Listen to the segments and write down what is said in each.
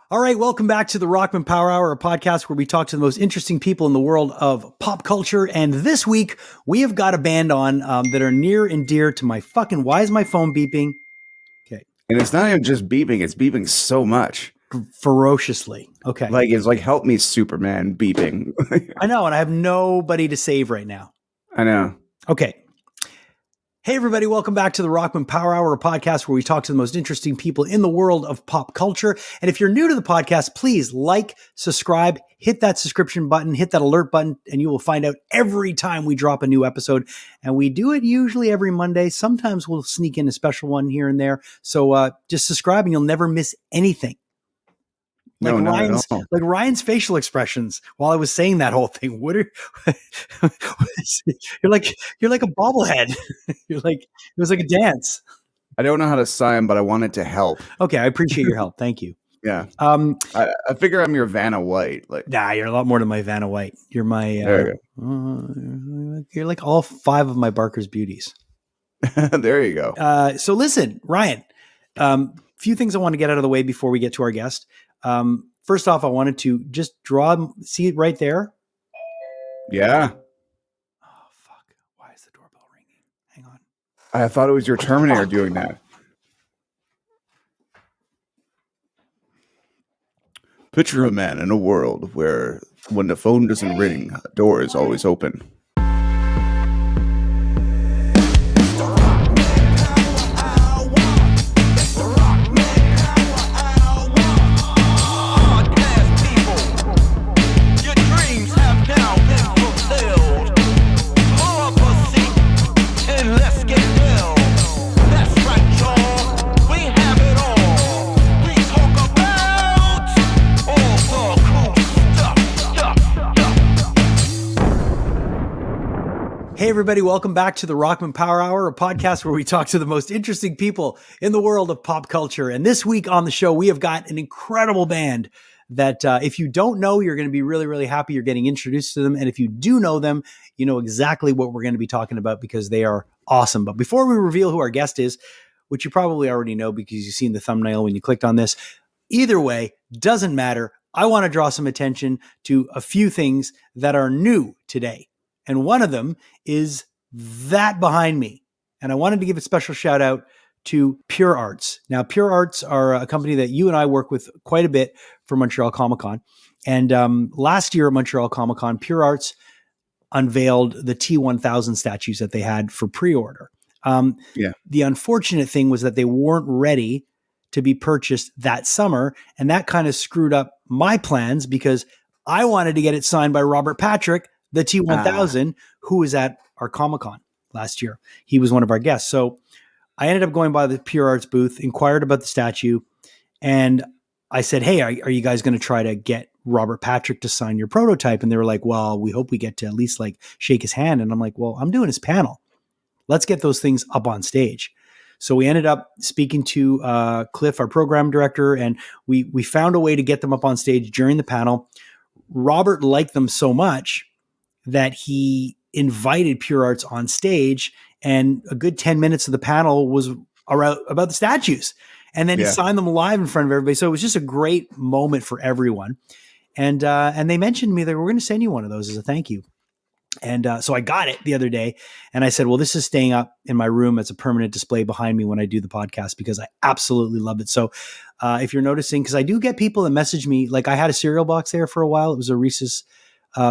All right, welcome back to the Rockman Power Hour, a podcast where we talk to the most interesting people in the world of pop culture. And this week, we have got a band on that are near and dear to my fucking... Why is my phone beeping? Okay. And it's not even just beeping, it's beeping so much. Ferociously. Okay. Like, it's like, help me, Superman, beeping. I know, and I have nobody to save right now. I know. Okay. Hey, everybody, welcome back to the Rockman Power Hour, a podcast where we talk to the most interesting people in the world of pop culture. And if you're new to the podcast, please like, subscribe, hit that subscription button, hit that alert button, and you will find out every time we drop a new episode. And we do it usually every Monday. Sometimes we'll sneak in a special one here and there. So just subscribe and you'll never miss anything. Like Ryan's facial expressions while I was saying that whole thing. What are you're like a bobblehead. You're like, it was like a dance. I don't know how to sign, but I wanted to help. Okay, I appreciate your help. Thank you. Yeah. I figure I'm your Vanna White. Like, nah, you're a lot more than my Vanna White. You're my you're like all five of my Barker's beauties. There you go. So listen, Ryan, few things I want to get out of the way before we get to our guest. First off, I wanted to just see it right there. Yeah. Oh, fuck. Why is the doorbell ringing? Hang on. I thought it was your Terminator doing that. Picture a man in a world where when the phone doesn't ring, a door is always open. Hey, everybody, welcome back to the Rockman Power Hour, a podcast where we talk to the most interesting people in the world of pop culture. And this week on the show, we have got an incredible band that if you don't know, you're going to be really, really happy you're getting introduced to them. And if you do know them, you know exactly what we're going to be talking about because they are awesome. But before we reveal who our guest is, which you probably already know because you've seen the thumbnail when you clicked on this, either way, doesn't matter. I want to draw some attention to a few things that are new today. And one of them is that behind me. And I wanted to give a special shout out to Pure Arts. Now, Pure Arts are a company that you and I work with quite a bit for Montreal Comic Con. And last year at Montreal Comic Con, Pure Arts unveiled the T1000 statues that they had for pre-order. The unfortunate thing was that they weren't ready to be purchased that summer. And that kind of screwed up my plans because I wanted to get it signed by Robert Patrick, the T1000, who was at our Comic-Con last year. He was one of our guests. So I ended up going by the Pure Arts booth, inquired about the statue, and I said, hey, are you guys going to try to get Robert Patrick to sign your prototype? And they were like, well, we hope we get to at least like shake his hand. And I'm like, well, I'm doing his panel. Let's get those things up on stage. So we ended up speaking to Cliff, our program director, and we found a way to get them up on stage during the panel. Robert liked them so much that he invited Pure Arts on stage, and a good 10 minutes of the panel was about the statues. And then he signed them live in front of everybody. So it was just a great moment for everyone. And they mentioned to me that we're going to send you one of those as a thank you. And so I got it the other day, and I said, well, this is staying up in my room as a permanent display behind me when I do the podcast because I absolutely love it. So if you're noticing, because I do get people that message me, like I had a cereal box there for a while. It was a Reese's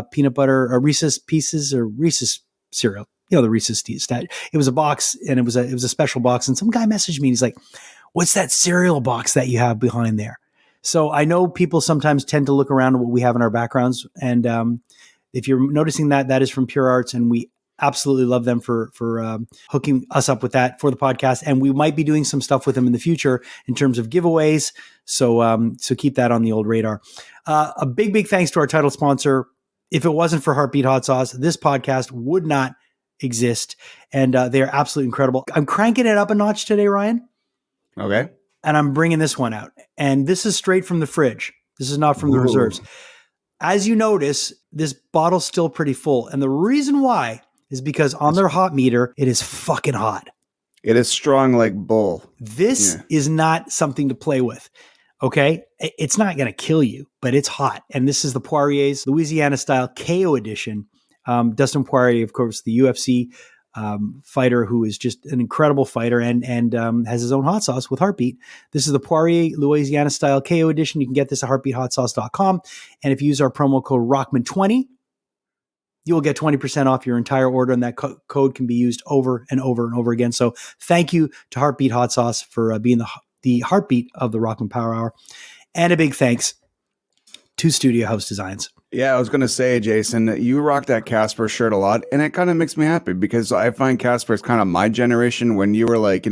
peanut butter or Reese's Pieces or Reese's cereal, you know, the Reese's stat. It was a box, and it was a special box. And some guy messaged me and he's like, what's that cereal box that you have behind there? So I know people sometimes tend to look around at what we have in our backgrounds. And if you're noticing that is from Pure Arts, and we absolutely love them for hooking us up with that for the podcast. And we might be doing some stuff with them in the future in terms of giveaways. So keep that on the old radar. A big thanks to our title sponsor. If it wasn't for Heartbeat Hot Sauce, this podcast would not exist. And they are absolutely incredible. I'm cranking it up a notch today, Ryan. Okay. And I'm bringing this one out. And this is straight from the fridge. This is not from the reserves. As you notice, this bottle's still pretty full. And the reason why is because on their hot meter, it is fucking hot. It is strong like bull. This is not something to play with. Okay. It's not going to kill you, but it's hot. And this is the Poirier's Louisiana style KO edition. Dustin Poirier, of course, the UFC fighter who is just an incredible fighter and has his own hot sauce with Heartbeat. This is the Poirier Louisiana style KO edition. You can get this at heartbeathotsauce.com. And if you use our promo code Rockman20, you will get 20% off your entire order, and that code can be used over and over and over again. So thank you to Heartbeat Hot Sauce for being the heartbeat of the Rockman Power Hour. And a big thanks to Studio House Designs. Yeah, I was going to say, Jason, you rock that Casper shirt a lot, and it kind of makes me happy because I find Casper is kind of my generation. When you were like,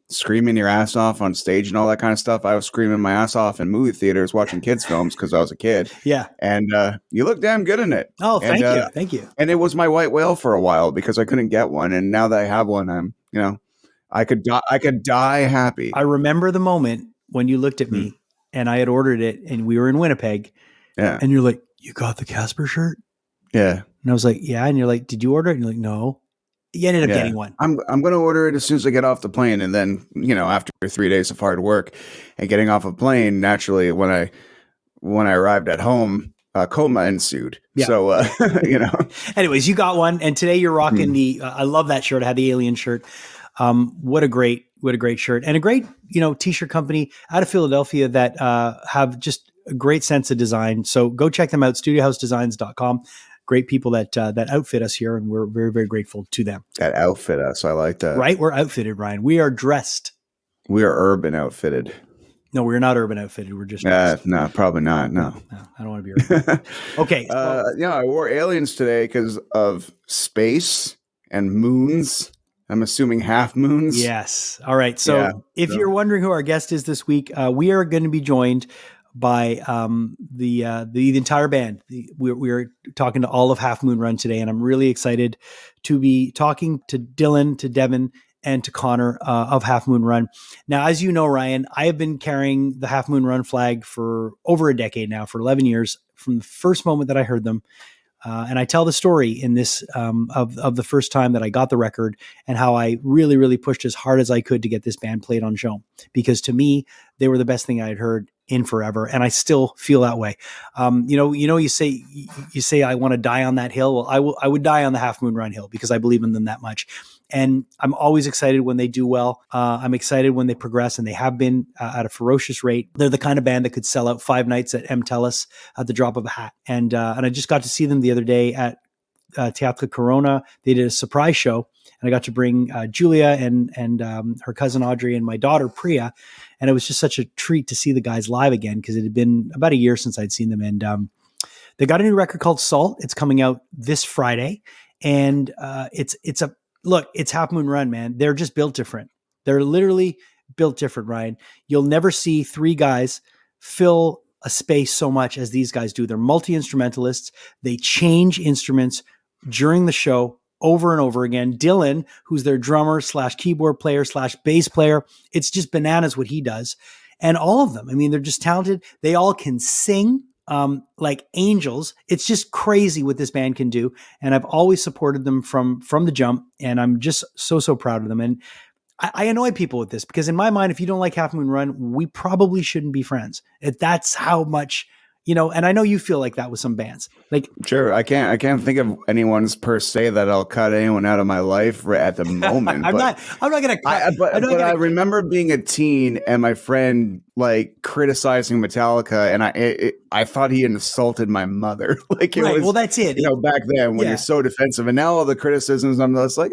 screaming your ass off on stage and all that kind of stuff, I was screaming my ass off in movie theaters watching kids' films because I was a kid. Yeah. And you look damn good in it. Oh, thank you. Thank you. And it was my white whale for a while because I couldn't get one. And now that I have one, I'm, I could die happy. I remember the moment when you looked at me and I had ordered it and we were in Winnipeg. Yeah. And you're like, you got the Casper shirt? Yeah. And I was like, yeah. And you're like, did you order it? And you're like, no. You ended up getting one. I'm going to order it as soon as I get off the plane. And then, after 3 days of hard work and getting off a plane, naturally, when I arrived at home, coma ensued. Yeah. So, Anyways, you got one. And today you're rocking I love that shirt. I had the Alien shirt. What a great shirt. And a great, t-shirt company out of Philadelphia that have just a great sense of design. So go check them out, studiohousedesigns.com. Great people that outfit us here, and we're very, very grateful to them. That outfit us. I like that. Right? We're outfitted, Ryan. We are dressed. We are urban outfitted. No, we're not urban outfitted. We're just no, probably not. No, I don't want to be urban. Okay. I wore aliens today because of space and moons. I'm assuming half moons. Yes. All right. So if you're wondering who our guest is this week, we are going to be joined by the entire band. We're talking to all of Half Moon Run today, and I'm really excited to be talking to Dylan, to Devon, and to Connor of Half Moon Run. Now, as you know, Ryan, I have been carrying the Half Moon Run flag for over a decade now, for 11 years, from the first moment that I heard them. And I tell the story in this of the first time that I got the record and how I really, really pushed as hard as I could to get this band played on show, because to me, they were the best thing I had heard in forever. And I still feel that way. You say, I want to die on that hill. Well, I would die on the Half Moon Run hill because I believe in them that much. And I'm always excited when they do well. I'm excited when they progress, and they have been at a ferocious rate. They're the kind of band that could sell out 5 nights at M. Telus at the drop of a hat. And I just got to see them the other day at Teatro Corona. They did a surprise show, and I got to bring Julia and her cousin Audrey and my daughter Priya. And it was just such a treat to see the guys live again, because it had been about a year since I'd seen them. And they got a new record called Salt. It's coming out this Friday, and it's Half Moon Run, man. They're just built different. They're literally built different, Ryan. You'll never see 3 guys fill a space so much as these guys do. They're multi-instrumentalists. They change instruments during the show over and over again. Dylan, who's their drummer / keyboard player / bass player, it's just bananas what he does. And all of them, I mean, they're just talented. They all can sing like angels. It's just crazy what this band can do. And I've always supported them from the jump. And I'm just so proud of them. And I annoy people with this, because in my mind, if you don't like Half Moon Run, we probably shouldn't be friends. That's how much, and I know you feel like that with some bands. Like, sure, I can't think of anyone's per se that I'll cut anyone out of my life at the moment. I'm not going to cut. But I remember being a teen and my friend like criticizing Metallica, and I thought he insulted my mother. Like it was, well, that's it. Back then when you're so defensive, and now all the criticisms, I'm just like,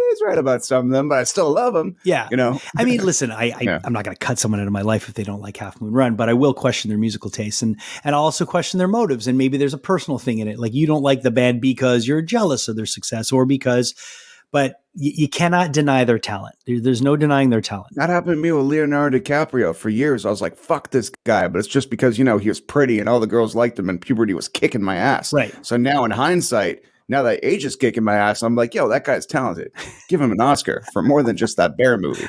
he's right about some of them, but I still love him. Yeah. I mean, listen, I'm not going to cut someone out of my life if they don't like Half Moon Run, but I will question their musical tastes, and I'll also question their motives. And maybe there's a personal thing in it. Like, you don't like the band because you're jealous of their success, or because, but you cannot deny their talent. There's no denying their talent. That happened to me with Leonardo DiCaprio for years. I was like, fuck this guy. But it's just because, he was pretty and all the girls liked him, and puberty was kicking my ass. Right. So now in hindsight, now that age is kicking my ass, I'm like, yo, that guy's talented. Give him an Oscar for more than just that Bear movie.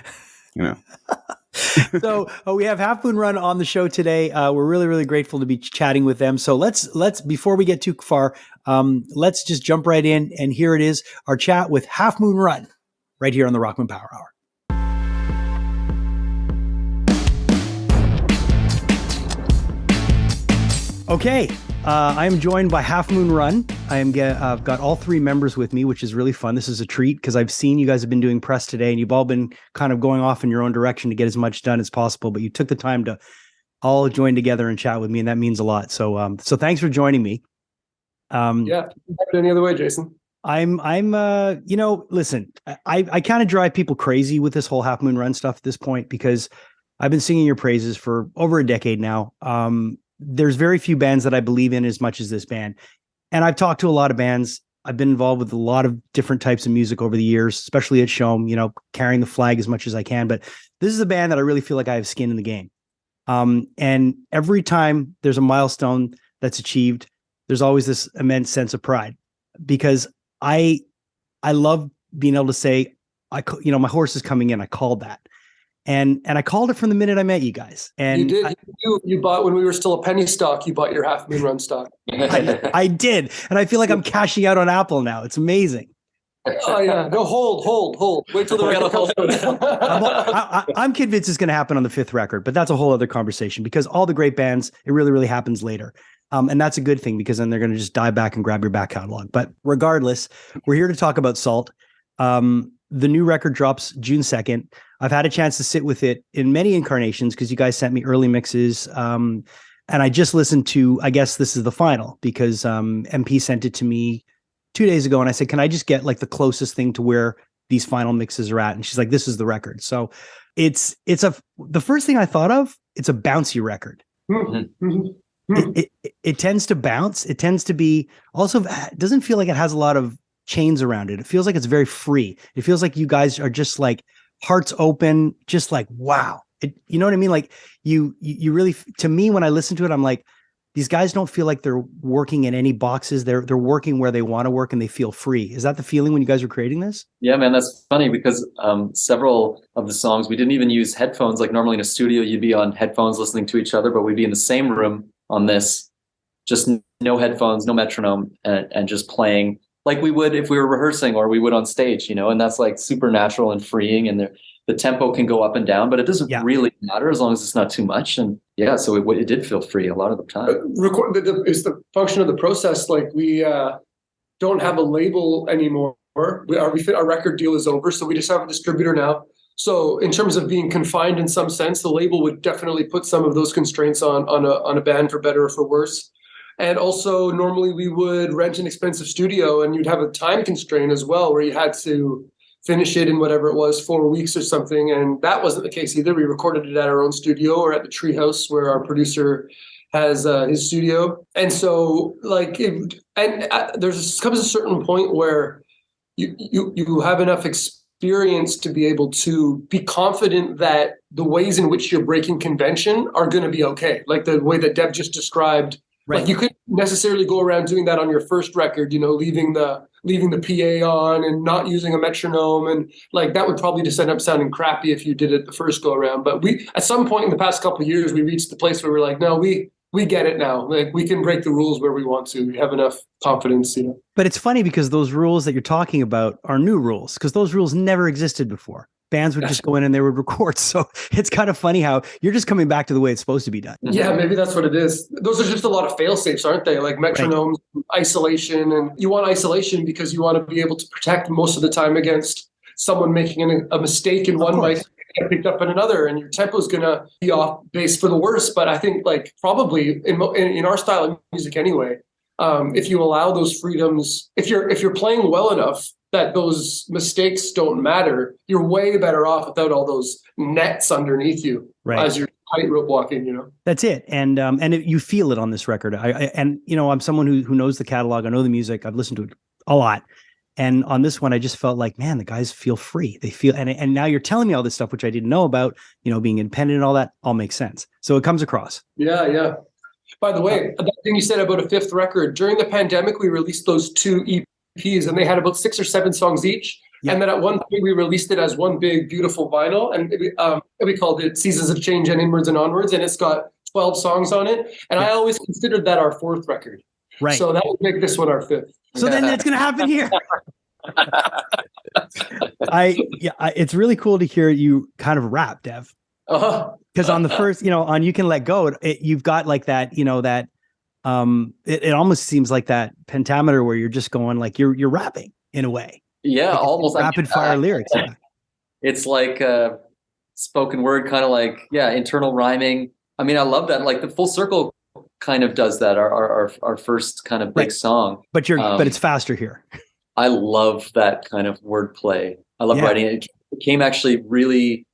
So we have Half Moon Run on the show today. We're really, really grateful to be chatting with them. So let's before we get too far, let's just jump right in. And here it is, our chat with Half Moon Run, right here on the Rockman Power Hour. Okay, I am joined by Half Moon Run. I've got all three members with me, which is really fun. This is a treat because I've seen you guys have been doing press today, and you've all been kind of going off in your own direction to get as much done as possible. But you took the time to all join together and chat with me, and that means a lot. So thanks for joining me. Yeah, any other way, Jason? Listen, I kind of drive people crazy with this whole Half Moon Run stuff at this point because I've been singing your praises for over a decade now. There's very few bands that I believe in as much as this band. And I've talked to a lot of bands. I've been involved with a lot of different types of music over the years, especially at Shome, carrying the flag as much as I can. But this is a band that I really feel like I have skin in the game. And every time there's a milestone that's achieved, there's always this immense sense of pride because I love being able to say, my horse is coming in. I called that. And I called it from the minute I met you guys. And you did. You bought when we were still a penny stock. You bought your Half Moon Run stock. I did, and I feel like I'm cashing out on Apple now. It's amazing. Oh yeah. No, hold. Wait till the record comes out. I'm convinced it's going to happen on the fifth record, but that's a whole other conversation because all the great bands, it really, really happens later. And that's a good thing because then they're going to just dive back and grab your back catalog. But regardless, we're here to talk about Salt. The new record drops June 2nd. I've had a chance to sit with it in many incarnations because you guys sent me early mixes. And I just listened to, I guess this is the final because MP sent it to me 2 days ago. And I said, can I just get like the closest thing to where these final mixes are at? And she's like, this is the record. So the first thing I thought of, it's a bouncy record. It tends to bounce. It tends to be also, it doesn't feel like it has a lot of chains around it. It feels like it's very free. It feels like you guys are just like hearts open, just like, wow. You know what I mean? Like you really, to me, when I listen to it, I'm like, these guys don't feel like they're working in any boxes. They're working where they want to work and they feel free. Is that the feeling when you guys were creating this? Yeah, man, that's funny because several of the songs, we didn't even use headphones. Like normally in a studio, you'd be on headphones listening to each other, but we'd be in the same room on this, just no headphones, no metronome, and just playing like we would if we were rehearsing or we would on stage, and that's like super natural and freeing. And the tempo can go up and down, but it doesn't really matter as long as it's not too much. And yeah, so it did feel free a lot of the time. It's the function of the process. Like we don't have a label anymore. Our record deal is over, so we just have a distributor now. So in terms of being confined in some sense, the label would definitely put some of those constraints on a band for better or for worse. And also, normally we would rent an expensive studio, and you'd have a time constraint as well, where you had to finish it in whatever it was, 4 weeks or something. And that wasn't the case either. We recorded it at our own studio or at the Treehouse, where our producer has his studio. And so, there comes a certain point where you have enough experience to be able to be confident that the ways in which you're breaking convention are going to be okay. Like the way that Deb just described. Right. Like you couldn't necessarily go around doing that on your first record, leaving the PA on and not using a metronome, and like that would probably just end up sounding crappy if you did it the first go around. But we, at some point in the past couple of years, we reached the place where we're like, no, we get it now. Like we can break the rules where we want to. We have enough confidence, But it's funny because those rules that you're talking about are new rules because those rules never existed before. Bands would just go in and they would record. So it's kind of funny how you're just coming back to the way it's supposed to be done. Yeah, maybe that's what it is. Those are just a lot of fail safes, aren't they? Like metronomes, right. Isolation. And you want isolation because you want to be able to protect most of the time against someone making a mistake in one mic get picked up in another, and your tempo is going to be off base for the worst. But I think like probably in our style of music anyway, if you allow those freedoms, if you're playing well enough that those mistakes don't matter, you're way better off without all those nets underneath you as you're tightrope walking, That's it. And you feel it on this record. I'm someone who knows the catalog. I know the music. I've listened to it a lot. And on this one, I just felt like, man, the guys feel free. They feel, and now you're telling me all this stuff, which I didn't know about, being independent and all that all makes sense. So it comes across. Yeah. By the way, that thing you said about a fifth record, during the pandemic, we released those 2 EPs and they had about 6 or 7 songs each. Yeah. And then at one point we released it as one big, beautiful vinyl. And we called it Seasons of Change and Inwards and Onwards. And it's got 12 songs on it. And I always considered that our 4th record. Right. So that would make this one our 5th. So then it's going to happen here. It's really cool to hear you kind of rap, Dev. Because on the first, on You Can Let Go, you've got like that, it almost seems like that pentameter where you're just going like you're rapping in a way. Yeah, like almost rapid fire lyrics. Yeah. It's like spoken word, kind of like, yeah, internal rhyming. I mean, I love that. Like the Full Circle kind of does that. Our first kind of big song. But but it's faster here. I love that kind of wordplay. I love writing it. It came actually really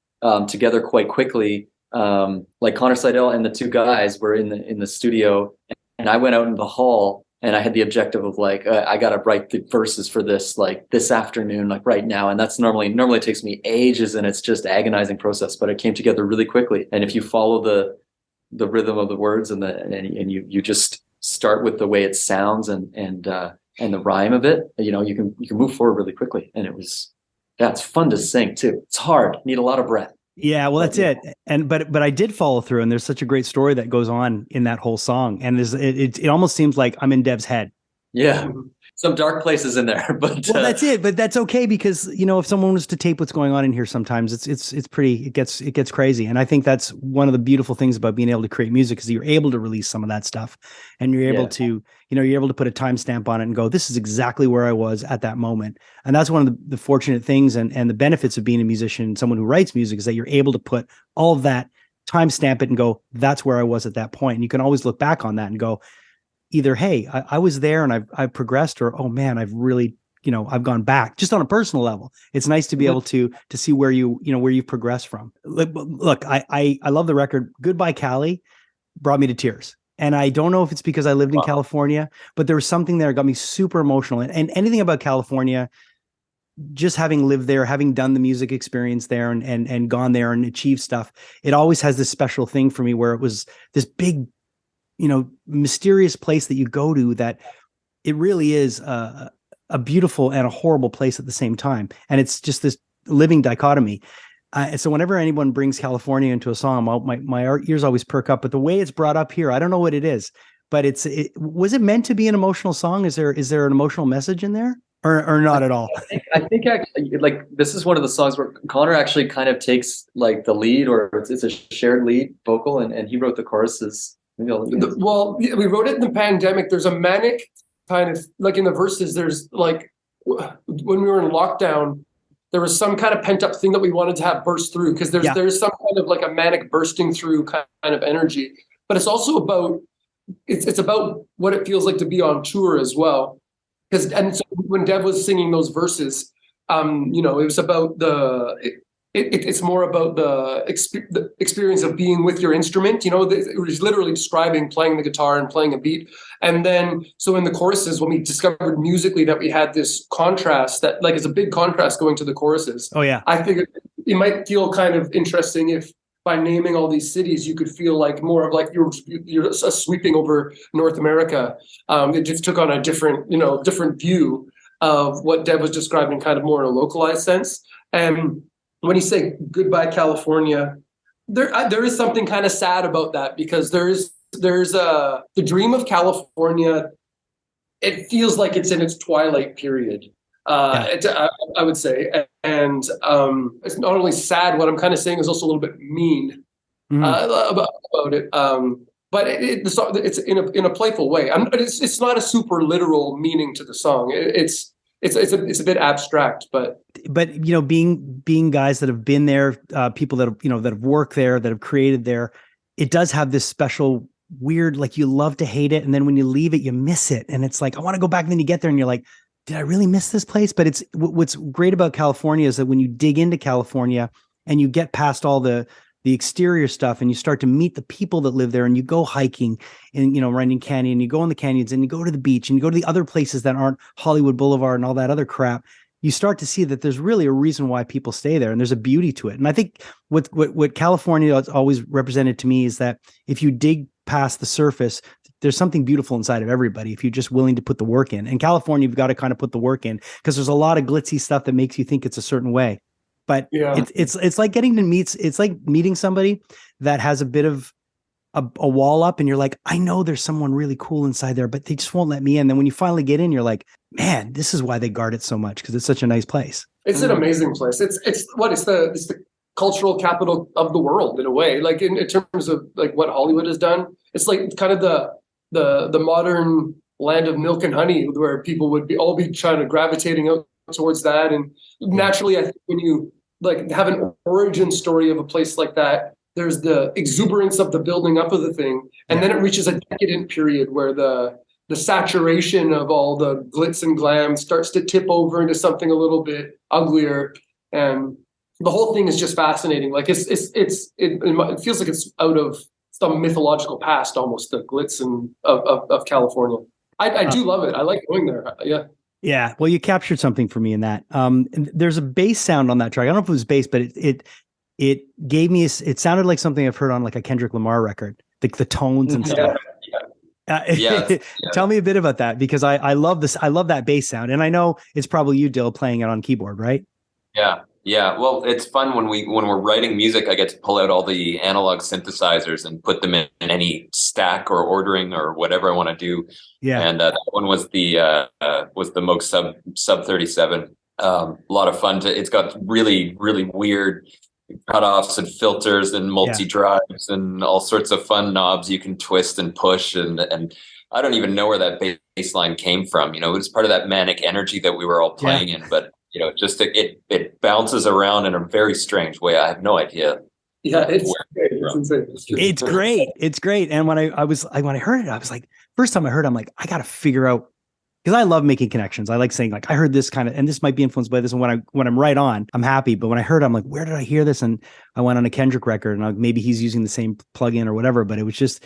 together quite quickly. Like Connor Seidel and the two guys were in the studio, and I went out in the hall, and I had the objective of like, I got to write the verses for this, like this afternoon, like right now. And that's normally it takes me ages, and it's just agonizing process, but it came together really quickly. And if you follow the rhythm of the words and you just start with the way it sounds and the rhyme of it, you know, you can move forward really quickly. And it's fun to sing too. It's hard. You need a lot of breath. Yeah, well, that's it. And but I did follow through, and there's such a great story that goes on in that whole song, and it almost seems like I'm in Dev's head. Yeah, some dark places in there, but that's it. But that's okay, because you know, if someone was to tape what's going on in here, sometimes it's pretty. It gets crazy, and I think that's one of the beautiful things about being able to create music is you're able to release some of that stuff, and you're able to you're able to put a timestamp on it and go, this is exactly where I was at that moment. And that's one of the fortunate things and the benefits of being a musician, someone who writes music, is that you're able to put all of that, timestamp it, and go, that's where I was at that point. And you can always look back on that and go, either, hey, I was there and I've progressed, or, oh man, I've really, I've gone back just on a personal level. It's nice to be able to see where where you've progressed from. Look, I love the record. Goodbye, Cali brought me to tears. And I don't know if it's because I lived in California, but there was something there that got me super emotional. And anything about California, just having lived there, having done the music experience there and gone there and achieved stuff, it always has this special thing for me where it was this big, mysterious place that you go to that it really is a beautiful and a horrible place at the same time. And it's just this living dichotomy. So whenever anyone brings California into a song, my ears always perk up. But the way it's brought up here, I don't know what it is, but was it meant to be an emotional song? Is there an emotional message in there, or not at all? I think actually, like, this is one of the songs where Connor actually kind of takes like the lead, or it's a shared lead vocal, and he wrote the choruses. Well, we wrote it in the pandemic. There's a manic kind of, like in the verses, there's like, when we were in lockdown, there was some kind of pent up thing that we wanted to have burst through, because there's some kind of like a manic bursting through kind of energy. But it's also about, it's about what it feels like to be on tour as well. And so when Dev was singing those verses, it was about it's more about the experience of being with your instrument. It was literally describing playing the guitar and playing a beat. And then, so in the choruses, when we discovered musically that we had this contrast that like is a big contrast going to the choruses. Oh yeah. I figured it might feel kind of interesting if by naming all these cities, you could feel like more of like you're sweeping over North America. It just took on a different view of what Deb was describing, kind of more in a localized sense. And when you say goodbye, California, there is something kind of sad about that, because there's the dream of California. It feels like it's in its twilight period. I would say, and it's not only sad. What I'm kind of saying is also a little bit mean about it. But it's in a playful way. It's not a super literal meaning to the song. It's a bit abstract, but being guys that have been there, people that have, that have worked there, that have created there, it does have this special weird, like, you love to hate it, and then when you leave it, you miss it, and it's like, I want to go back. And then you get there, and you're like, did I really miss this place? But what's great about California is that when you dig into California and you get past all the exterior stuff, and you start to meet the people that live there, and you go hiking in, Running Canyon, you go in the canyons, and you go to the beach, and you go to the other places that aren't Hollywood Boulevard and all that other crap, you start to see that there's really a reason why people stay there, and there's a beauty to it. And I think what California has always represented to me is that if you dig past the surface, there's something beautiful inside of everybody if you're just willing to put the work in. And California, you've got to kind of put the work in, because there's a lot of glitzy stuff that makes you think it's a certain way. But it's like it's like meeting somebody that has a bit of a wall up, and you're like, I know there's someone really cool inside there, but they just won't let me in. Then when you finally get in, you're like, man, this is why they guard it so much, because it's such a nice place. It's an amazing place. It's the cultural capital of the world in a way, like in terms of like what Hollywood has done. It's like kind of the the modern land of milk and honey, where people would all be trying to gravitating out towards that. And naturally, I think when you like have an origin story of a place like that, there's the exuberance of the building up of the thing, and then it reaches a decadent period where the saturation of all the glitz and glam starts to tip over into something a little bit uglier, and the whole thing is just fascinating. Like it feels like it's out of some mythological past, almost, the glitz and of California. I do love it. I like going there. Yeah. Yeah. Well, you captured something for me in that. And there's a bass sound on that track. I don't know if it was bass, but it gave me, it sounded like something I've heard on like a Kendrick Lamar record, like the tones and stuff. Tell me a bit about that, because I love this. I love that bass sound. And I know it's probably you, Dill, playing it on keyboard, right? Yeah. Yeah. Well, it's fun when we're writing music. I get to pull out all the analog synthesizers and put them in any stack or ordering or whatever I want to do. Yeah. And that one was the Moog sub 37. A lot of fun. It's got really, really weird cutoffs and filters and multi drives and all sorts of fun knobs you can twist and push. And I don't even know where that bass line came from. It was part of that manic energy that we were all playing in, but just it bounces around in a very strange way. I have no idea. Yeah, it's insane. It's great. It's great. And when I heard it, I was like, first time I heard it, I'm like, I got to figure out, because I love making connections. I like saying like, I heard this kind of, and this might be influenced by this. And when I'm right on, I'm happy. But when I heard it, I'm like, where did I hear this? And I went on a Kendrick record, and maybe he's using the same plugin or whatever. But it was just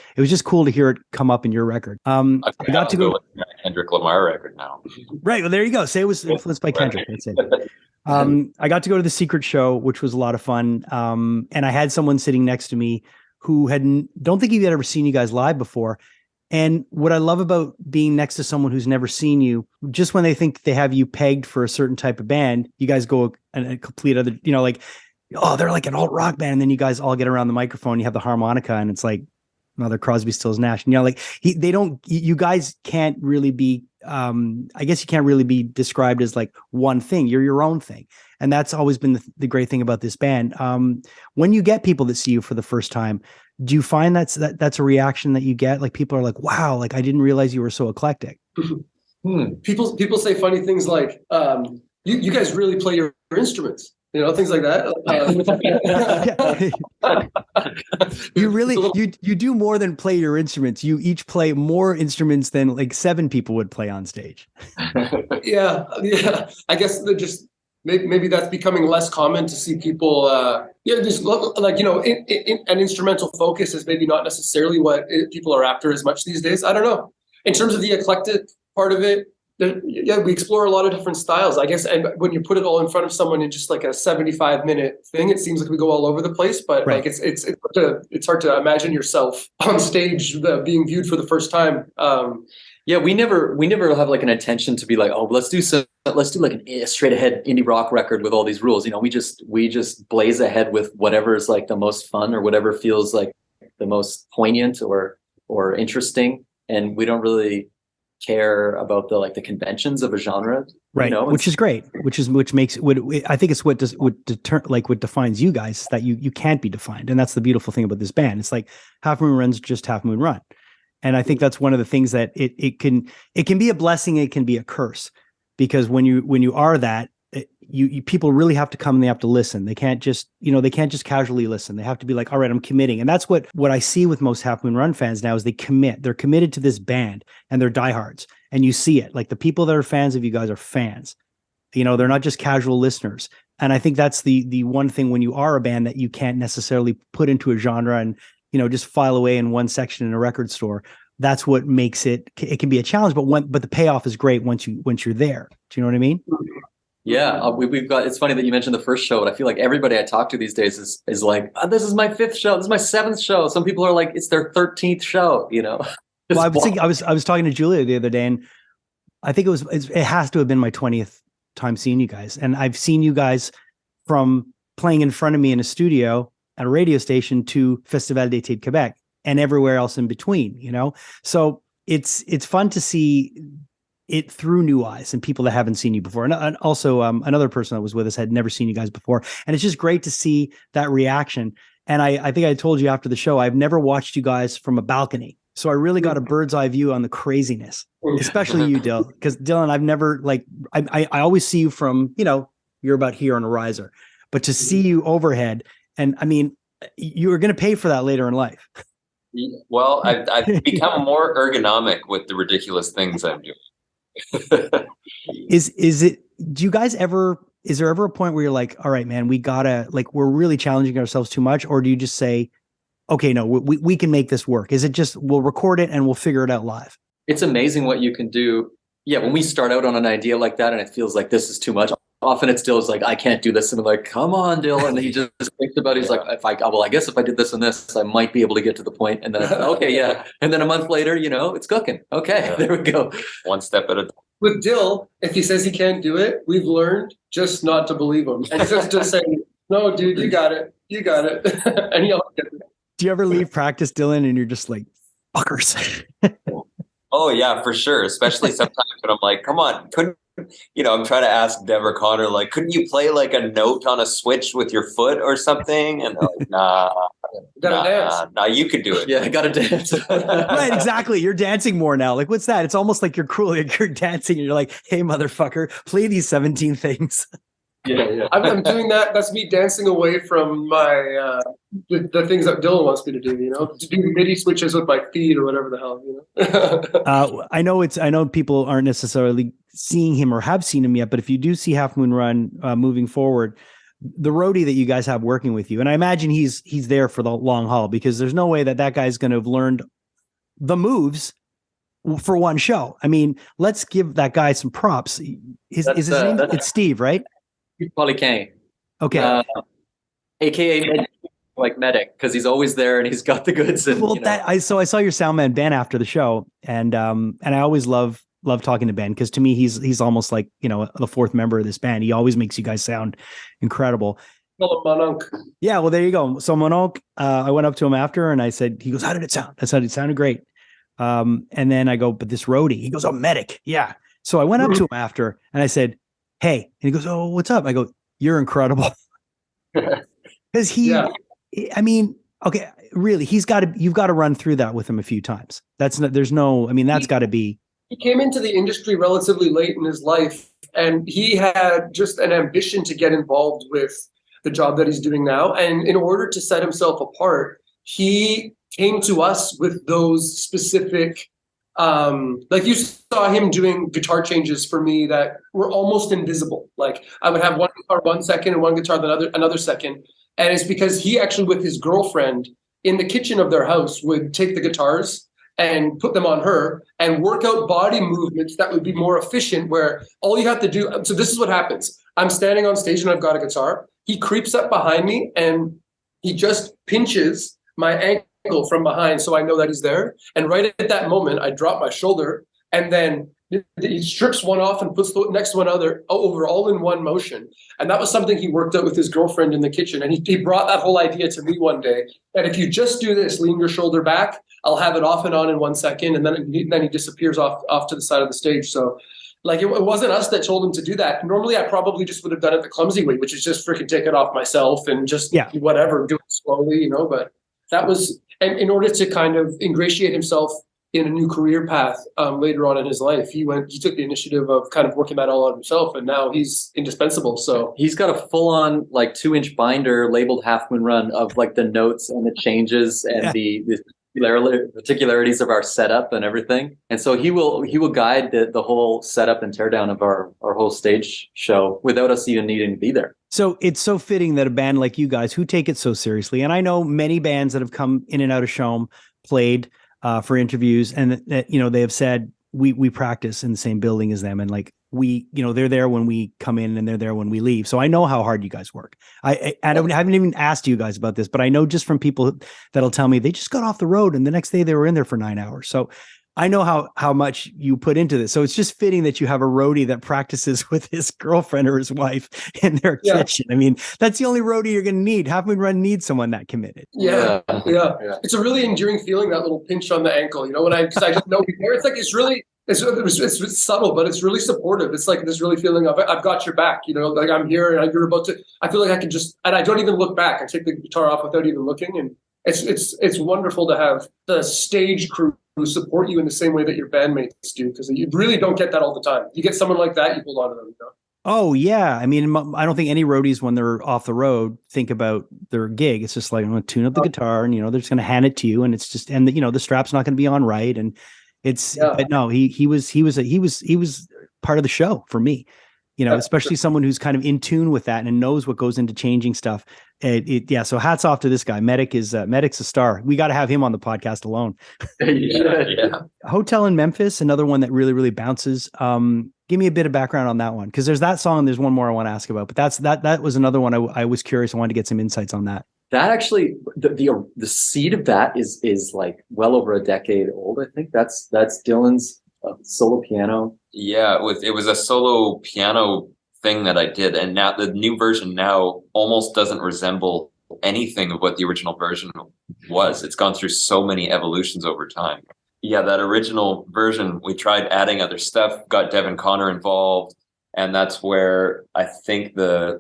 cool to hear it come up in your record. I got to go with Kendrick Lamar record now. Right. Well, there you go. Say it was influenced by Kendrick. That's it. I got to go to the Secret Show, which was a lot of fun. And I had someone sitting next to me who don't think he had ever seen you guys live before. And what I love about being next to someone who's never seen you, just when they think they have you pegged for a certain type of band, you guys go a complete other, like, oh, they're like an alt rock band. And then you guys all get around the microphone, you have the harmonica, and it's like, no, they're Crosby, Stills, Nash. And, like you guys can't really be, I guess you can't really be described as like one thing. You're your own thing. And that's always been the great thing about this band. When you get people that see you for the first time, do you find that's a reaction that you get? Like people are like, wow, like I didn't realize you were so eclectic. People say funny things like, you guys really play your instruments, things like that. You really, you do more than play your instruments. You each play more instruments than like 7 people would play on stage. Yeah. I guess they're just, maybe that's becoming less common to see people, just like, an instrumental focus is maybe not necessarily what people are after as much these days. I don't know. In terms of the eclectic part of it, we explore a lot of different styles, I guess. And when you put it all in front of someone in just like a 75-minute thing, it seems like we go all over the place. But right. Like it's hard to imagine yourself on stage being viewed for the first time. We never have like an intention to be like, oh, let's do like a straight ahead indie rock record with all these rules. We just blaze ahead with whatever is like the most fun or whatever feels like the most poignant or interesting, and we don't really care about the conventions of a genre, right? Which is great. Which makes I think it's what defines you guys, that you can't be defined, and that's the beautiful thing about this band. It's like Half Moon Run's just Half Moon Run. And I think that's one of the things that it can be a blessing. It can be a curse, because when you are that, you people really have to come and they have to listen. They can't just casually listen. They have to be like, all right, I'm committing. And that's what I see with most Half Moon Run fans now is they commit. They're committed to this band and they're diehards. And you see it. Like the people that are fans of you guys are fans. They're not just casual listeners. And I think that's the one thing when you are a band that you can't necessarily put into a genre and just file away in one section in a record store. That's what makes it can be a challenge, but the payoff is great once you're there. Do you know what I mean? Yeah, we've got. It's funny that you mentioned the first show, but I feel like everybody I talk to these days is like, oh, this is my 5th show, this is my 7th show. Some people are like, it's their 13th show. Well, I was talking to Julia the other day, and I think it has to have been my 20th time seeing you guys, and I've seen you guys from playing in front of me in a studio at a radio station to Festival d'été de Québec and everywhere else in between. So it's fun to see it through new eyes and people that haven't seen you before. And also another person that was with us had never seen you guys before. And it's just great to see that reaction. And I think I told you after the show, I've never watched you guys from a balcony. So I really got a bird's eye view on the craziness, especially you, Dylan, because Dylan, I've never like, I always see you from, you're about here on a riser, but to see you overhead, and I mean, you are going to pay for that later in life. Well, I've become more ergonomic with the ridiculous things I'm doing. Is there ever a point where you're like, all right, man, we're really challenging ourselves too much? Or do you just say, okay, no, we can make this work? Is it just, we'll record it and we'll figure it out live? It's amazing what you can do. Yeah. When we start out on an idea like that and it feels like this is too much, often it still is like, I can't do this. And I'm like, come on, Dylan. And he just thinks about it. He's like, I guess if I did this and this, I might be able to get to the point. And then, okay, yeah. And then a month later, it's cooking. Okay, there we go. One step at a time. With Dill, if he says he can't do it, we've learned just not to believe him. And just say, no, dude, you got it. You got it. And he'll get it. Do you ever leave practice, Dylan, and you're just like, fuckers? Oh, yeah, for sure. Especially sometimes when I'm like, come on, I'm trying to ask Dev or Connor, like, couldn't you play like a note on a switch with your foot or something? And they're like, nah, you could do it. Yeah, I got to dance. Right, exactly. You're dancing more now. Like, what's that? It's almost like you're cool. Like you're dancing and you're like, hey, motherfucker, play these 17 things. Yeah. I'm doing that. That's me dancing away from my the things that Dylan wants me to do. To do MIDI switches with my feet or whatever the hell. I know people aren't necessarily seeing him or have seen him yet, but if you do see Half Moon Run moving forward, the roadie that you guys have working with you, and I imagine he's there for the long haul, because there's no way that guy's going to have learned the moves for one show. I mean, let's give that guy some props. His name? It's Steve, right? Polycane. Okay. AKA like medic, because he's always there and he's got the goods. And, I saw your sound man Ben after the show, and I always love talking to Ben, because to me he's almost like the fourth member of this band. He always makes you guys sound incredible. Call him Mononk. Yeah, well there you go. So Mononk, I went up to him after and I said, he goes, how did it sound? I said it sounded great. And then I go, but this roadie, he goes, oh, medic, yeah. So I went up to him after and I said, hey, and he goes, oh, what's up? I go, you're incredible. Because I mean, okay, really, you've got to run through that with him a few times. That's got to be. He came into the industry relatively late in his life, and he had just an ambition to get involved with the job that he's doing now. And in order to set himself apart, he came to us with those specific, like you saw him doing guitar changes for me that were almost invisible. Like I would have one guitar 1 second and one guitar another second. And it's because he actually, with his girlfriend in the kitchen of their house, would take the guitars and put them on her and work out body movements that would be more efficient, where all you have to do. So this is what happens. I'm standing on stage and I've got a guitar. He creeps up behind me and he just pinches my ankle from behind, so I know that he's there. And right at that moment, I drop my shoulder, and then he strips one off and puts the next one over, all in one motion. And that was something he worked out with his girlfriend in the kitchen. And he brought that whole idea to me one day, that if you just do this, lean your shoulder back, I'll have it off and on in 1 second. And then he disappears off to the side of the stage. So like, it wasn't us that told him to do that. Normally, I probably just would have done it the clumsy way, which is just freaking take it off myself and just whatever, do it slowly, but that was, and in order to kind of ingratiate himself in a new career path later on in his life, he took the initiative of kind of working that all out himself, and now he's indispensable. So he's got a full-on like 2-inch binder labeled Half Moon Run of like the notes and the changes and the particularities of our setup and everything. And so he will guide the whole setup and teardown of our whole stage show without us even needing to be there. So it's so fitting that a band like you guys, who take it so seriously, and I know many bands that have come in and out of Show'em, played for interviews, and that they have said we practice in the same building as them, and like they're there when we come in and they're there when we leave. So I know how hard you guys work. I haven't even asked you guys about this, but I know just from people that'll tell me they just got off the road and the next day they were in there for 9 hours. So I know how much you put into this. So it's just fitting that you have a roadie that practices with his girlfriend or his wife in their kitchen. I mean, that's the only roadie you're going to need. Half Moon Run needs someone that committed. Yeah. It's a really endearing feeling, that little pinch on the ankle, because I just know he's there. It's like, it's subtle, but it's really supportive. It's like this really feeling of, I've got your back, like I'm here and you're about to, I feel like I can just, and I don't even look back. I take the guitar off without even looking. And it's wonderful to have the stage crew support you in the same way that your bandmates do, because you really don't get that all the time. You get someone like that, you hold on to them. You know? Oh yeah. I mean, I don't think any roadies when they're off the road think about their gig. It's just like, I'm going to tune up the guitar and, they're just going to hand it to you. And it's just, and the strap's not going to be on right. And but no, he was part of the show for me, especially someone who's kind of in tune with that and knows what goes into changing stuff. So hats off to this guy. Medic's a star. We got to have him on the podcast alone. Yeah. Hotel in Memphis, another one that really, really bounces. Give me a bit of background on that one, because there's that song. There's one more I want to ask about, but that was another one I was curious. I wanted to get some insights on that. That actually, the seed of that is like well over a decade old. I think that's Dylan's solo piano. Yeah, it was a solo piano thing that I did, and now the new version now almost doesn't resemble anything of what the original version was. It's gone through so many evolutions over time. Yeah, that original version, we tried adding other stuff, got Devon Connor involved, and that's where I think the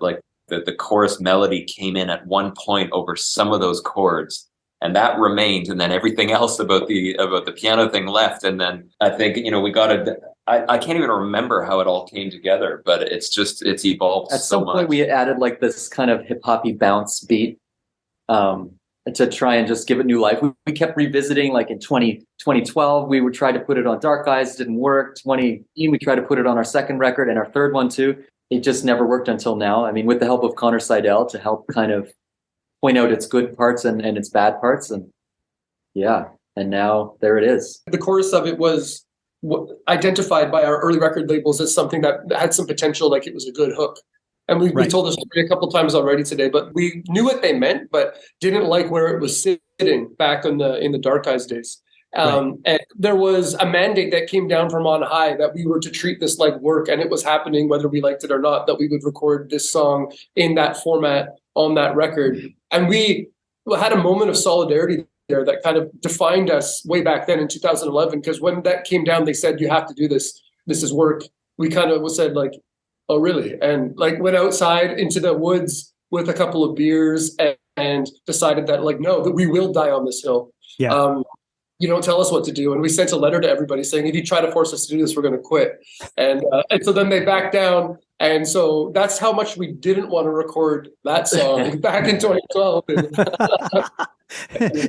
chorus melody came in at one point over some of those chords, and that remained, and then everything else about the piano thing left. And then I think we got I can't even remember how it all came together, but it's evolved at so some point much. We added like this kind of hip-hoppy bounce beat to try and just give it new life. We kept revisiting, like in 2012 we would try to put it on Dark Eyes, didn't work. 2018 we tried to put it on our second record and our third one too. It just never worked until now. I mean, with the help of Connor Seidel to help kind of point out its good parts and its bad parts. And now there it is. The chorus of it was identified by our early record labels as something that had some potential, like it was a good hook. And we told the story a couple times already today, but we knew what they meant, but didn't like where it was sitting back in the Dark Eyes days. And there was a mandate that came down from on high that we were to treat this like work, and it was happening whether we liked it or not, that we would record this song in that format on that record. And we had a moment of solidarity there that kind of defined us way back then in 2011, because when that came down, they said, you have to do this. This is work. We kind of said like, oh, really? And like went outside into the woods with a couple of beers and decided that like, no, that we will die on this hill. Yeah. You don't tell us what to do. And we sent a letter to everybody saying, if you try to force us to do this, we're going to quit. And so then they backed down. And so that's how much we didn't want to record that song back in 2012.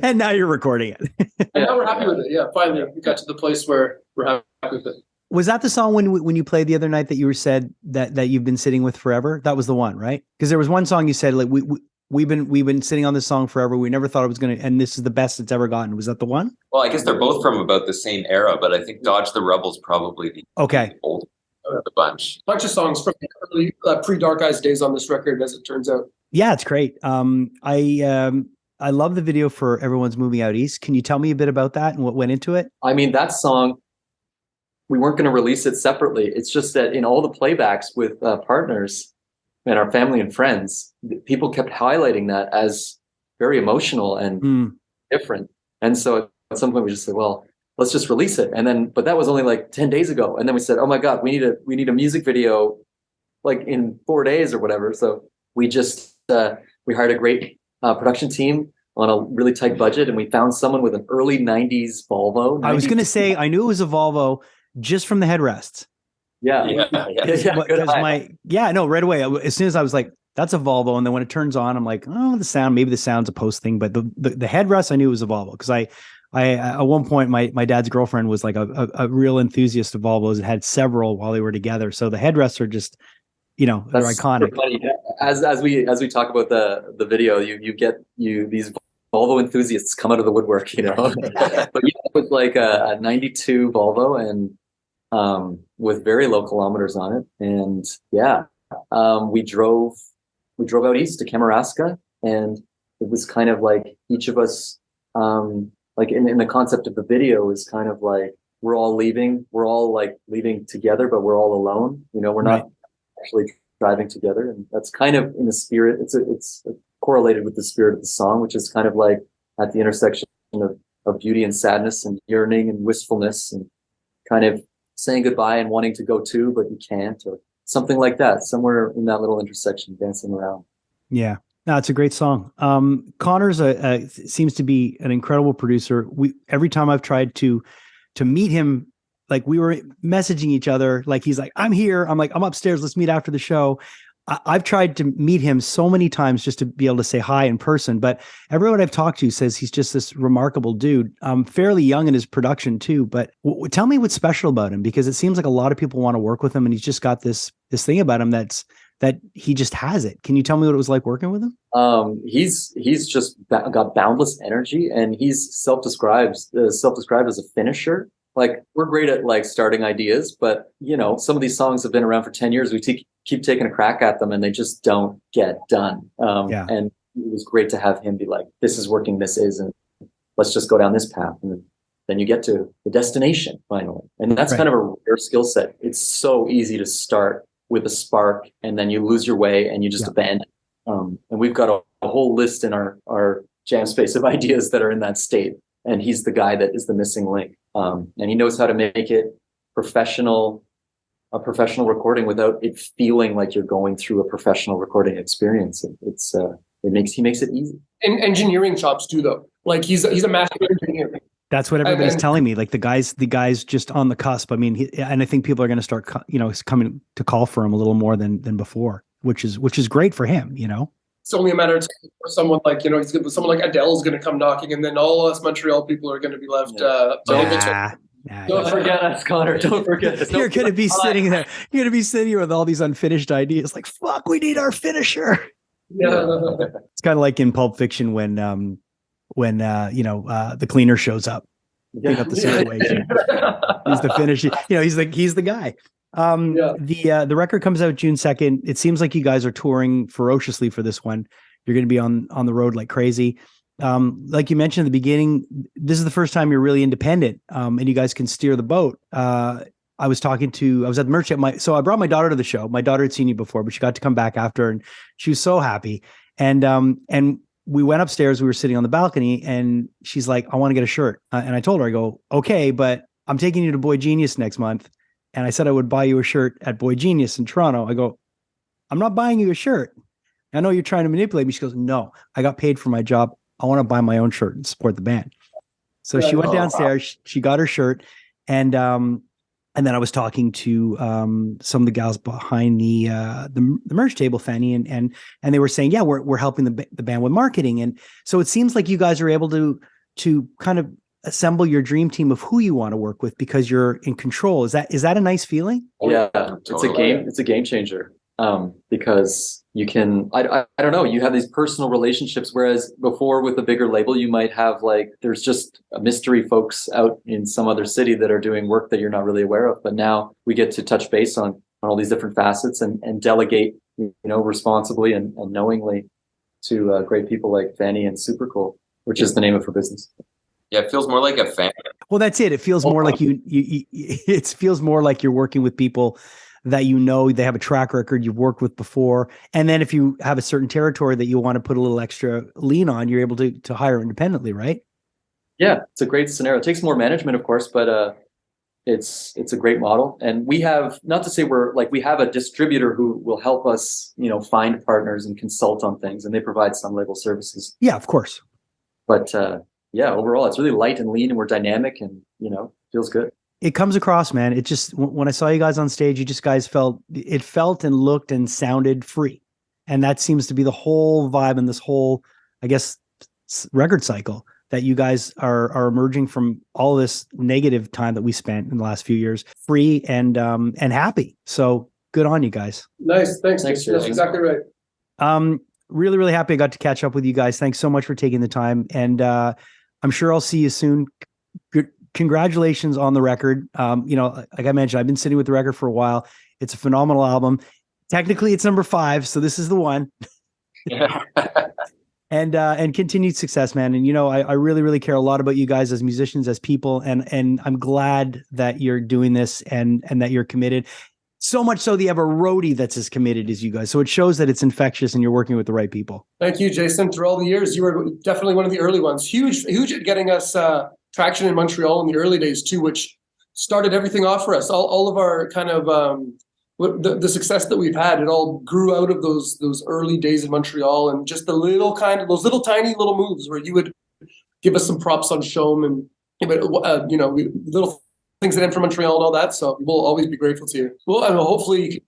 And now you're recording it. And now we're happy with it. Yeah, finally we got to the place where we're happy with it. Was that the song when you played the other night that you said that you've been sitting with forever? That was the one, right? Because there was one song you said like we've been sitting on this song forever. We never thought it was going to, and this is the best it's ever gotten. Was that the one? Well, I guess they're both from about the same era, but I think Dodge the Rebel's probably the old of the bunch. Bunch of songs from the early pre-Dark Eyes days on this record, as it turns out. Yeah, it's great. I love the video for Everyone's Moving Out East. Can you tell me a bit about that and what went into it? I mean, that song, we weren't going to release it separately. It's just that in all the playbacks with partners and our family and friends, people kept highlighting that as very emotional and different. And so at some point we just said, well, let's just release it. And then, but that was only like 10 days ago. And then we said, oh my God, we need a music video like in 4 days or whatever. So we just, we hired a great production team on a really tight budget. And we found someone with an early 90s Volvo. I was going to say, I knew it was a Volvo just from the headrests. Yeah. Right away. As soon as I was like, that's a Volvo. And then when it turns on, I'm like, oh, maybe the sound's a post thing. But the headrest, I knew it was a Volvo. Because I at one point, my dad's girlfriend was like a real enthusiast of Volvos and had several while they were together. So the headrests are just, they're iconic. As we talk about the video, you get these Volvo enthusiasts come out of the woodwork, But it was like a 92 Volvo and with very low kilometers on it. And we drove out east to Kamouraska, and it was kind of like each of us, like in the concept of the video is kind of like we're all leaving together, but we're all alone. We're not actually driving together, and that's kind of in the spirit. It's correlated with the spirit of the song, which is kind of like at the intersection of beauty and sadness and yearning and wistfulness and kind of saying goodbye and wanting to go too, but you can't, or something like that, somewhere in that little intersection dancing around. Yeah. No, it's a great song. Connor's seems to be an incredible producer. Every time I've tried to meet him, like we were messaging each other, like he's like, I'm here. I'm like, I'm upstairs. Let's meet after the show. I've tried to meet him so many times just to be able to say hi in person, but everyone I've talked to says he's just this remarkable dude. Fairly young in his production too, but tell me what's special about him, because it seems like a lot of people want to work with him, and he's just got this thing about him that he just has it. Can you tell me what it was like working with him? He's just got boundless energy, and he's self-described as a finisher. Like, we're great at like starting ideas, but you know, some of these songs have been around for 10 years. We keep taking a crack at them and they just don't get done. And it was great to have him be like, this is working, this isn't, let's just go down this path. And then you get to the destination finally. And that's kind of a rare skill set. It's so easy to start with a spark and then you lose your way and you just abandon. And we've got a whole list in our jam space of ideas that are in that state. And he's the guy that is the missing link. And he knows how to make it a professional recording without it feeling like you're going through a professional recording experience. He makes it easy. And engineering chops too, though. Like he's a master engineer. That's what everybody's telling me. Like the guy's just on the cusp. I mean, and I think people are going to start, coming to call for him a little more than before, which is great for him. It's only a matter of time for someone like, someone like Adele is going to come knocking, and then all us Montreal people are going to be left. Don't forget us, Connor. Don't forget us. You're going to be sitting there. You're going to be sitting here with all these unfinished ideas. Like, fuck, we need our finisher. Yeah. It's kind of like in Pulp Fiction when the cleaner shows up, clean up the situation. He's the finisher. He's the guy. The record comes out June 2nd. It seems like you guys are touring ferociously for this one. You're going to be on the road like crazy. Like you mentioned at the beginning, this is the first time you're really independent, and you guys can steer the boat. I was at the merch so I brought my daughter to the show. My daughter had seen you before, but she got to come back after, and she was so happy. And we went upstairs. We were sitting on the balcony, and she's like, "I want to get a shirt." And I told her, I go, "Okay, but I'm taking you to Boy Genius next month." And I said I would buy you a shirt at Boy Genius in Toronto. I go, "I'm not buying you a shirt. I know you're trying to manipulate me." She goes, "No, I got paid for my job. I want to buy my own shirt and support the band." So she went downstairs, she got her shirt. And then I was talking to some of the gals behind the merch table, Fanny, and they were saying, yeah, we're helping the band with marketing. And so it seems like you guys are able to kind of assemble your dream team of who you want to work with because you're in control. Is that a nice feeling? Yeah, it's a game changer. Because you can, I don't know, you have these personal relationships, whereas before with a bigger label, you might have like, there's just mystery folks out in some other city that are doing work that you're not really aware of. But now we get to touch base on all these different facets and delegate, responsibly and knowingly to great people like Fanny and Super Cool, which is the name of her business. Yeah, it feels more like a family. Well, that's it. It feels more like it feels more like you're working with people that they have a track record you've worked with before. And then if you have a certain territory that you want to put a little extra lean on, you're able to hire independently, right? Yeah, it's a great scenario. It takes more management, of course, but it's a great model. And we have, not to say we have a distributor who will help us, find partners and consult on things, and they provide some label services. Yeah, of course. But overall, it's really light and lean, and we're dynamic, and feels good. It comes across, man. It just, when I saw you guys on stage, guys felt and looked and sounded free. And that seems to be the whole vibe in this whole, I guess, record cycle, that you guys are emerging from all this negative time that we spent in the last few years, free and happy. So good on you guys. Nice. Thanks. That's exactly right. Really, really happy I got to catch up with you guys. Thanks so much for taking the time. And I'm sure I'll see you soon. Congratulations on the record. Like I mentioned, I've been sitting with the record for a while. It's a phenomenal album. Technically it's number 5, so this is the one. Yeah. And continued success, man. And I really, really care a lot about you guys as musicians, as people, and I'm glad that you're doing this and that you're committed. So much so that you have a roadie that's as committed as you guys. So it shows that it's infectious and you're working with the right people. Thank you, Jason. Through all the years, you were definitely one of the early ones. Huge at getting us traction in Montreal in the early days too, which started everything off for us. All of our kind of the success that we've had, it all grew out of those early days in Montreal, and just those little tiny little moves where you would give us some props on Showm, and little things that end from Montreal and all that. So we'll always be grateful to you. Well, and hopefully you can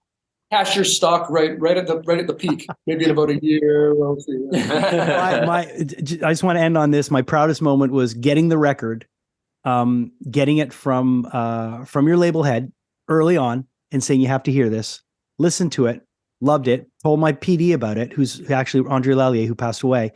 cash your stock right at the peak, maybe in about a year. We'll see. I just want to end on this. My proudest moment was getting the record, getting it from your label head early on, and saying, you have to hear this. Listen to it, loved it. Told my PD about it, who's actually Andre Lallier, who passed away.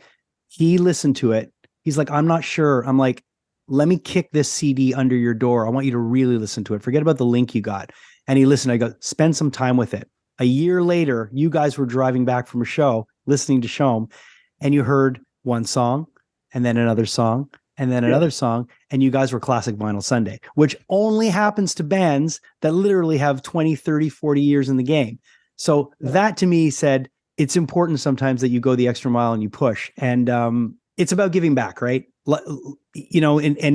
He listened to it. He's like, I'm not sure. I'm like, let me kick this CD under your door. I want you to really listen to it. Forget about the link you got. And he listened. I go, spend some time with it. A year later, you guys were driving back from a show, listening to Showm, and you heard one song, and then another song, and then another song, and you guys were Classic Vinyl Sunday, which only happens to bands that literally have 20, 30, 40 years in the game. So that to me said, it's important sometimes that you go the extra mile and you push. And it's about giving back, right? And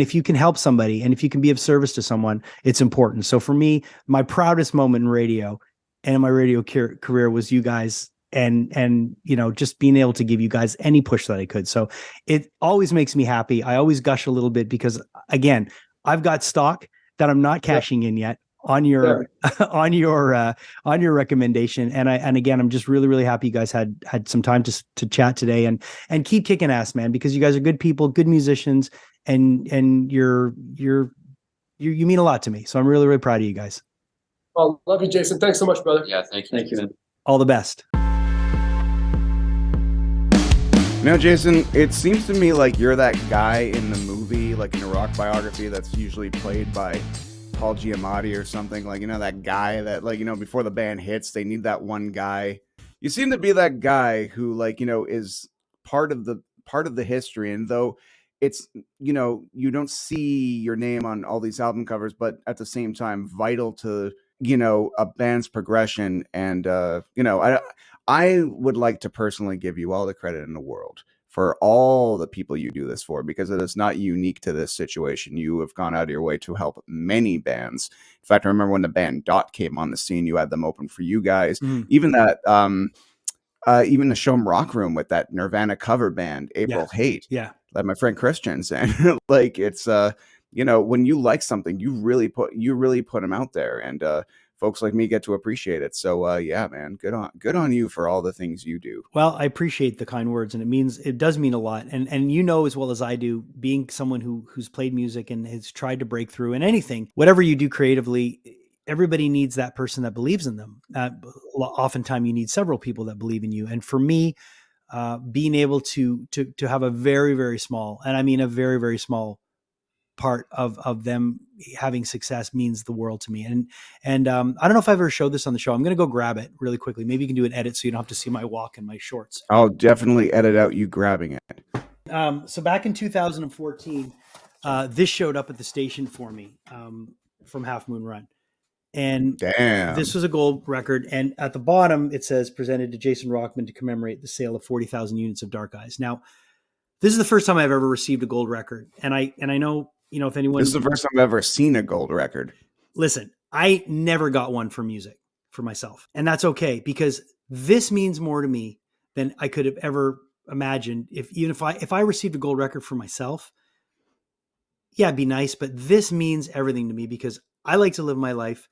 if you can help somebody and if you can be of service to someone, it's important. So for me, my proudest moment in radio and in my radio career was you guys, and just being able to give you guys any push that I could. So it always makes me happy. I always gush a little bit because, again, I've got stock that I'm not cashing in yet on your on your recommendation. And again, I'm just really, really happy you guys had some time to chat today, and keep kicking ass, man, because you guys are good people, good musicians, and you mean a lot to me. So I'm really, really proud of you guys. Well, love you, Jason. Thanks so much, brother. Yeah, thank you. Thank you, man. All the best. Now, Jason, it seems to me like you're that guy in the movie, like in a rock biography, that's usually played by Paul Giamatti or something. Like, that guy that, before the band hits, they need that one guy. You seem to be that guy who, is part of the history. And though it's, you don't see your name on all these album covers, but at the same time, vital to, a band's progression. And, I would like to personally give you all the credit in the world for all the people you do this for, because it is not unique to this situation. You have gone out of your way to help many bands. In fact, I remember when the band Dot came on the scene, you had them open for you guys. Even that, even the Showm Rock Room with that Nirvana cover band, April Hate. Yeah. Like my friend Christians. And it's, when you like something, you really put them out there, and folks like me get to appreciate it. So yeah, man, good on you for all the things you do. Well, I appreciate the kind words, and it does mean a lot. And as well as I do, being someone who's played music and has tried to break through in anything, whatever you do creatively, everybody needs that person that believes in them. Oftentimes you need several people that believe in you. And for me, being able to have a very, very small, and I mean a very, very small part of them having success means the world to me. And I don't know if I've ever showed this on the show. I'm going to go grab it really quickly. Maybe you can do an edit so you don't have to see my walk and my shorts. I'll definitely edit out you grabbing it. So back in 2014, this showed up at the station for me from Half Moon Run. And damn, this was a gold record. And at the bottom, it says presented to Jason Rockman to commemorate the sale of 40,000 units of Dark Eyes. Now, this is the first time I've ever received a gold record. And I know, if anyone... This is the first time I've ever seen a gold record. Listen, I never got one for music for myself. And that's okay, because this means more to me than I could have ever imagined. If I received a gold record for myself, yeah, it'd be nice. But this means everything to me, because I like to live my life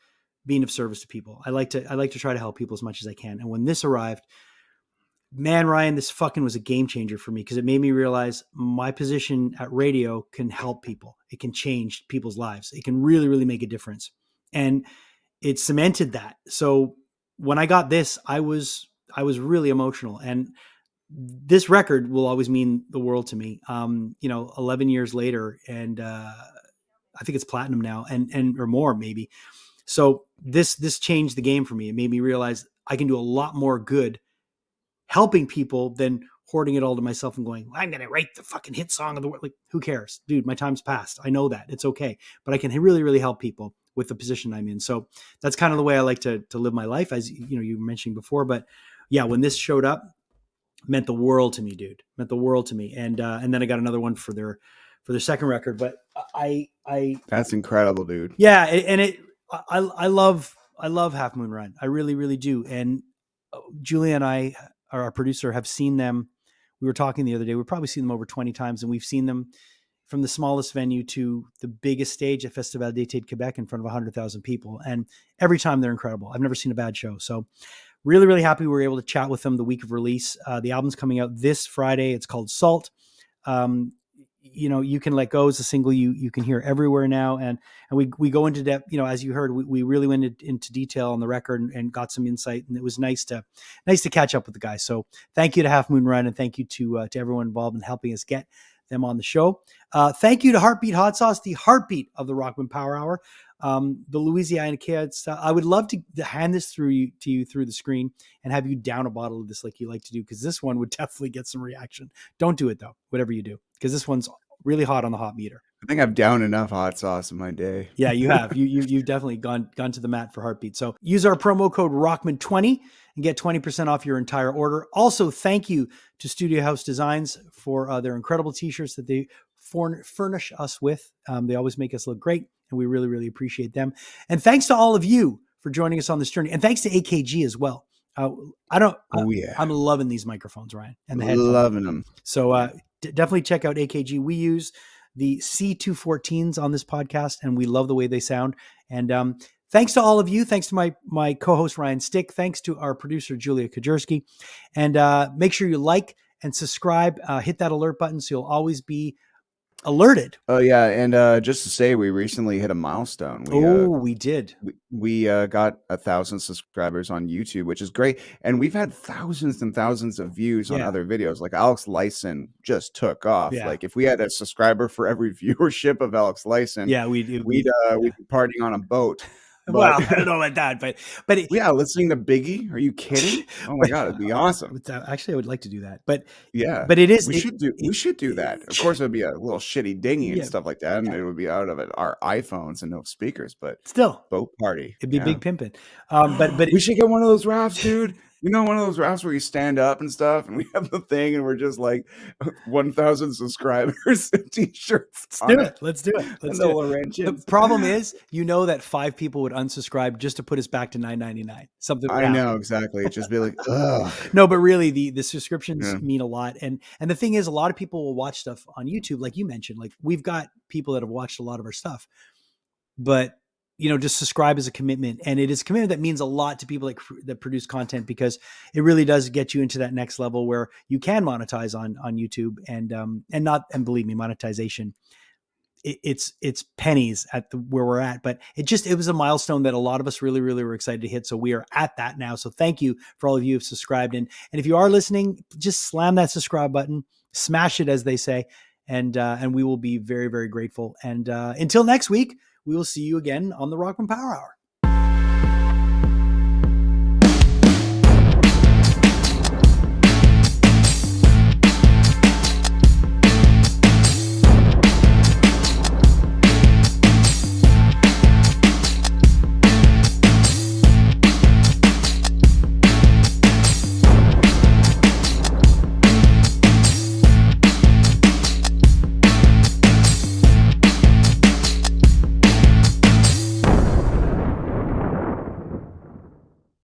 being of service to people. I like to try to help people as much as I can. And when this arrived, man, Ryan, this fucking was a game changer for me, because it made me realize my position at radio can help people. It can change people's lives. It can really, really make a difference. And it cemented that. So when I got this, I was really emotional. And this record will always mean the world to me. 11 years later, and I think it's platinum now, and or more maybe. So this changed the game for me. It made me realize I can do a lot more good helping people than hoarding it all to myself and going, I'm going to write the fucking hit song of the world. Like, who cares? Dude, my time's passed. I know that. It's okay. But I can really, really help people with the position I'm in. So that's kind of the way I like to live my life, as you were mentioning before. But yeah, when this showed up, it meant the world to me, dude. It meant the world to me. And then I got another one for their second record. But I that's incredible, dude. Yeah. And I love I love Half Moon Run. I really, really do. And Julia and I, our producer, have seen them. We were talking the other day. We've probably seen them over 20 times, and we've seen them from the smallest venue to the biggest stage at Festival d'Été de Quebec in front of 100,000 people. And every time they're incredible. I've never seen a bad show. So really, really happy we were able to chat with them the week of release. The album's coming out this Friday. It's called Salt. You Can Let Go is a single you can hear everywhere now. And we go into depth, as you heard, we really went into detail on the record and got some insight, and it was nice to catch up with the guys. So thank you to Half Moon Run, and thank you to everyone involved in helping us get them on the show. Thank you to Heartbeat Hot Sauce, the heartbeat of the Rockman Power Hour. The Louisiana Kids. I would love to hand this to you through the screen and have you down a bottle of this like you like to do, because this one would definitely get some reaction. Don't do it though, whatever you do, because this one's really hot on the hot meter. I think I've down enough hot sauce in my day. Yeah, you have. You've definitely gone to the mat for Heartbeat. So use our promo code Rockman20 and get 20% off your entire order. Also, thank you to Studio House Designs for their incredible t-shirts that they furnish us with. They always make us look great, and we really, really appreciate them. And thanks to all of you for joining us on this journey. And thanks to AKG as well. I'm loving these microphones, Ryan, and the headphones. Loving them. So definitely check out AKG. We use the C214s on this podcast, and we love the way they sound. And thanks to all of you. Thanks to my co-host, Ryan Stick. Thanks to our producer, Julia Kajerski. And make sure you like and subscribe. Hit that alert button so you'll always be alerted. Oh yeah, and just to say, we recently hit a milestone. We did. We got 1,000 subscribers on YouTube, which is great, and we've had thousands and thousands of views on other videos. Like Alex Lyson just took off. Yeah. Like if we had a subscriber for every viewership of Alex Lyson, we'd be partying on a boat. Well, I don't know about that, but listening to Biggie. Are you kidding? Oh my God, it'd be awesome. Actually, I would like to do that, but it is. We should do that. Of course, it would be a little shitty dinghy and stuff like that, and it would be out of our iPhones and no speakers, but still boat party. It'd be big pimping. But we should get one of those rafts, dude. One of those rafts where you stand up and stuff, and we have the thing, and we're just like 1,000 subscribers and t-shirts. Let's do it. The problem is, that 5 people would unsubscribe just to put us back to $9.99. Something. I know exactly. It'd just be like, ugh. No, but really, the subscriptions mean a lot, and the thing is, a lot of people will watch stuff on YouTube, like you mentioned. Like we've got people that have watched a lot of our stuff, but just subscribe is a commitment, and it is a commitment that means a lot to people that produce content, because it really does get you into that next level where you can monetize on YouTube, and believe me, monetization, it's pennies at where we're at, but it was a milestone that a lot of us really, really were excited to hit. So we are at that now. So thank you for all of you who've subscribed, and if you are listening, just slam that subscribe button, smash it, as they say, and we will be very, very grateful. And until next week, we will see you again on the Rockman Power Hour.